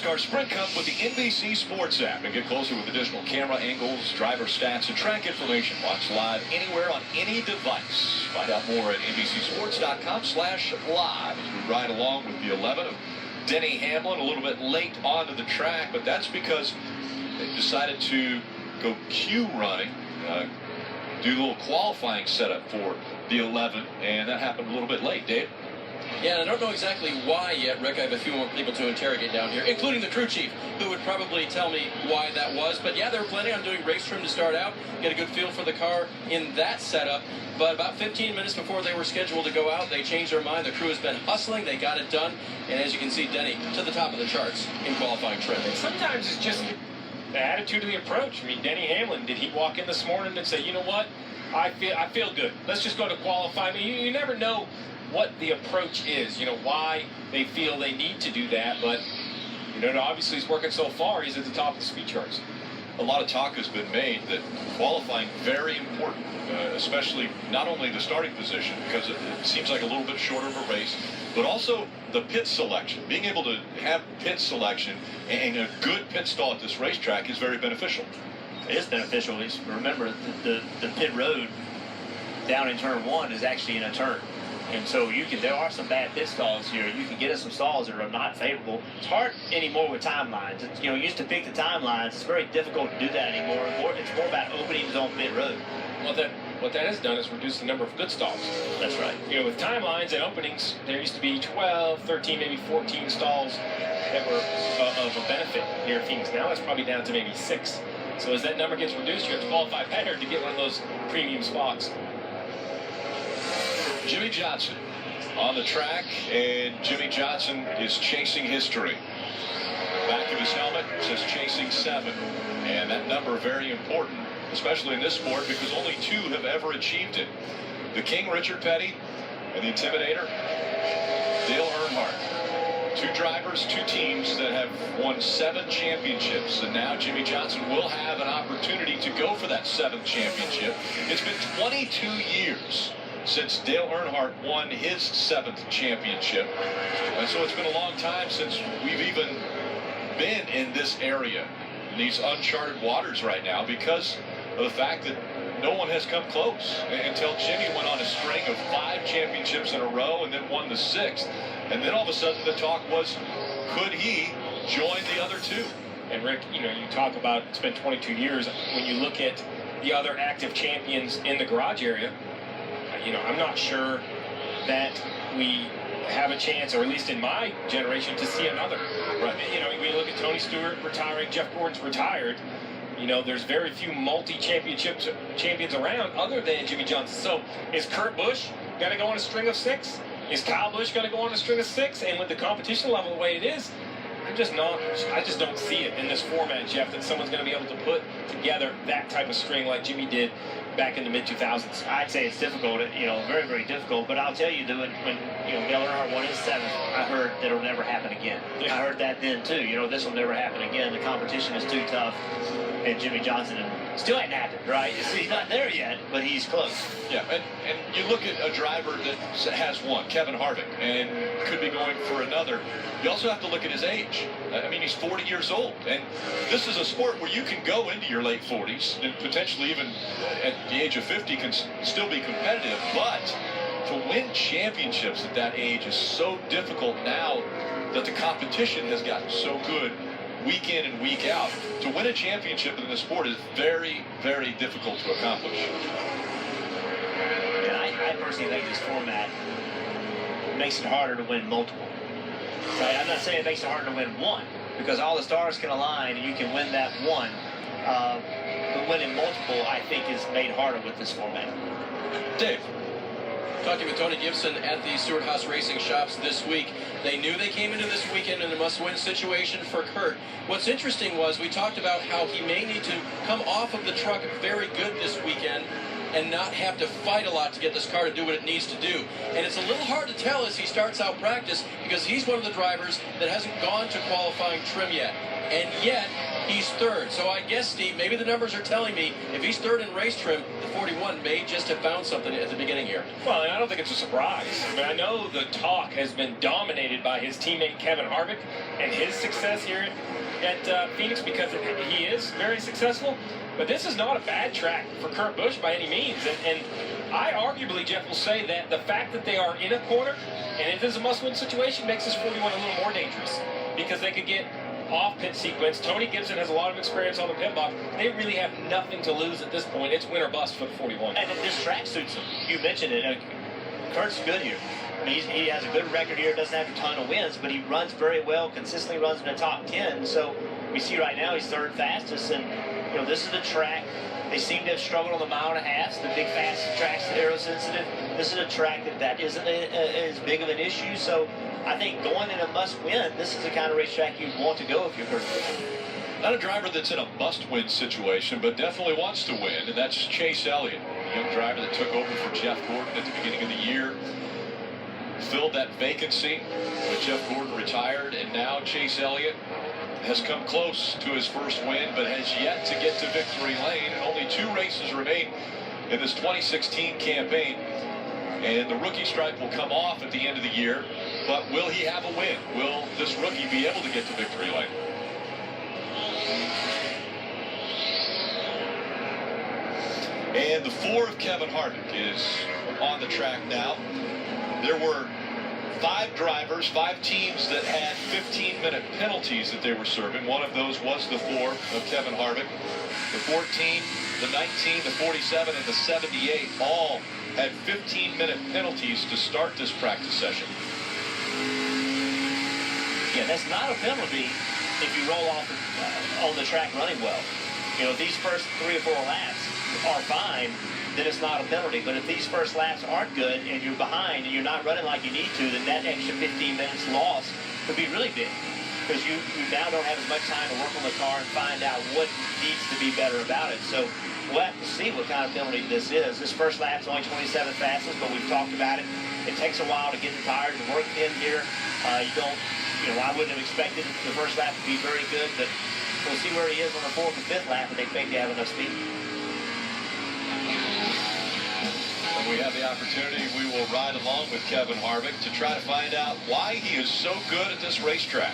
NASCAR Sprint Cup with the NBC Sports app and get closer with additional camera angles, driver stats, and track information. Watch live anywhere on any device. Find out more at NBCSports.com/live as we ride along with the 11 of Denny Hamlin, a little bit late onto the track, but that's because they decided to go Q running, do a little qualifying setup for the 11, and that happened a little bit late, Dave. Yeah, and I don't know exactly why yet, Rick. I have a few more people to interrogate down here, including the crew chief, who would probably tell me why that was. But yeah, they were planning on doing race trim to start out, get a good feel for the car in that setup. But about 15 minutes before they were scheduled to go out, they changed their mind. The crew has been hustling. They got it done. And as you can see, Denny to the top of the charts in qualifying trim. Sometimes it's just the attitude of the approach. I mean, Denny Hamlin, did he walk in this morning and say, you know what, I feel good. Let's just go to qualify. I mean, you never know what the approach is, why they feel they need to do that. But, obviously he's working so far. He's at the top of the speed charts. A lot of talk has been made that qualifying very important, especially not only the starting position, because it seems like a little bit shorter of a race, but also the pit selection. Being able to have pit selection and a good pit stall at this racetrack is very beneficial. It is beneficial. Remember, the pit road down in turn 1 is actually in a turn. And so there are some bad pit stalls here. You can get in some stalls that are not favorable. It's hard anymore with timelines. You used to pick the timelines. It's very difficult to do that anymore. It's more about opening his own pit road. What that has done is reduce the number of good stalls. That's right. With timelines and openings, there used to be 12, 13, maybe 14 stalls that were of a benefit here at Phoenix. Now it's probably down to maybe 6. So as that number gets reduced, you have to qualify better to get one of those premium spots. Jimmie Johnson on the track, and Jimmie Johnson is chasing history. Back of his helmet says chasing 7, and that number very important, especially in this sport, because only 2 have ever achieved it. The King, Richard Petty, and the Intimidator, Dale Earnhardt. 2 drivers, 2 teams that have won 7 championships, and now Jimmie Johnson will have an opportunity to go for that 7th championship. It's been 22 years since Dale Earnhardt won his 7th championship. And so it's been a long time since we've even been in this area, in these uncharted waters right now, because of the fact that no one has come close until Jimmie went on a string of 5 championships in a row and then won the 6th. And then all of a sudden the talk was, could he join the other 2? And Rick, you talk about it's been 22 years. When you look at the other active champions in the garage area, I'm not sure that we have a chance, or at least in my generation, to see another. Right. We look at Tony Stewart retiring, Jeff Gordon's retired. There's very few champions around other than Jimmie Johnson. So is Kurt Busch going to go on a string of 6? Is Kyle Busch going to go on a string of 6? And with the competition level the way it is, I just don't see it in this format, Jeff, that someone's going to be able to put together that type of string like Jimmie did back in the mid-2000s. I'd say it's difficult, very, very difficult. But I'll tell you that when Dale Earnhardt won his 7th, I heard that it'll never happen again. Yeah. I heard that then, too. This will never happen again. The competition is too tough. And Jimmie Johnson still ain't happened, right? He's not there yet, but he's close. Yeah, and you look at a driver that has won, Kevin Harvick, and could be going for another. You also have to look at his age. I mean, he's 40 years old, and this is a sport where you can go into your late 40s and potentially even at the age of 50 can still be competitive, but to win championships at that age is so difficult now that the competition has gotten so good week in and week out. To win a championship in the sport is very, very difficult to accomplish. And I personally think this format makes it harder to win multiple. Right? I'm not saying it makes it harder to win 1, because all the stars can align and you can win that 1. But winning multiple, I think, is made harder with this format. Dave. Talking with Tony Gibson at the Stewart-Haas Racing shops this week. They knew they came into this weekend in a must-win situation for Kurt. What's interesting was we talked about how he may need to come off of the truck very good this weekend and not have to fight a lot to get this car to do what it needs to do. And it's a little hard to tell as he starts out practice because he's one of the drivers that hasn't gone to qualifying trim yet. And yet, he's third. So I guess, Steve, maybe the numbers are telling me if he's third in race trim, the 41 may just have found something at the beginning here. Well, I don't think it's a surprise. I mean, I know the talk has been dominated by his teammate Kevin Harvick and his success here at Phoenix because he is very successful. But this is not a bad track for Kurt Busch by any means. And I arguably, Jeff, will say that the fact that they are in a corner and it is a must-win situation makes this 41 a little more dangerous because they could get off pit sequence. Tony Gibson has a lot of experience on the pit box. They really have nothing to lose at this point. It's win or bust for the 41. And this track suits him. You mentioned it. Kurt's good here. I mean, he has a good record here. Doesn't have a ton of wins, but he runs very well. Consistently runs in the top 10. So we see right now he's third fastest. And you know, this is the track. They seem to have struggled on the mile and a half. The big fast tracks that are aerosensitive. This is a track that isn't as big of an issue. So I think going in a must-win, this is the kind of racetrack you want to go if you're Kurt Busch. Not a driver that's in a must-win situation, but definitely wants to win, and that's Chase Elliott, a young driver that took over for Jeff Gordon at the beginning of the year, filled that vacancy when Jeff Gordon retired, and now Chase Elliott has come close to his first win, but has yet to get to victory lane, and only 2 races remain in this 2016 campaign. And the rookie stripe will come off at the end of the year, but will he have a win? Will this rookie be able to get to victory lane? And the 4 of Kevin Harvick is on the track now. There were 5 drivers, 5 teams that had 15-minute penalties that they were serving. One of those was the 4 of Kevin Harvick. The 14, the 19, the 47, and the 78 all had 15-minute penalties to start this practice session. Yeah, that's not a penalty if you roll off on the track running well. You know, if these first 3 or 4 laps are fine, then it's not a penalty. But if these first laps aren't good and you're behind and you're not running like you need to, then that extra 15 minutes lost could be really big. Because you now don't have as much time to work on the car and find out what needs to be better about it. So we'll have to see what kind of penalty this is. This first lap's only 27 fastest, but we've talked about it. It takes a while to get the tires and work in here. I wouldn't have expected the first lap to be very good, but we'll see where he is on the 4th and 5th lap if they think they have enough speed. When we have the opportunity, we will ride along with Kevin Harvick to try to find out why he is so good at this racetrack.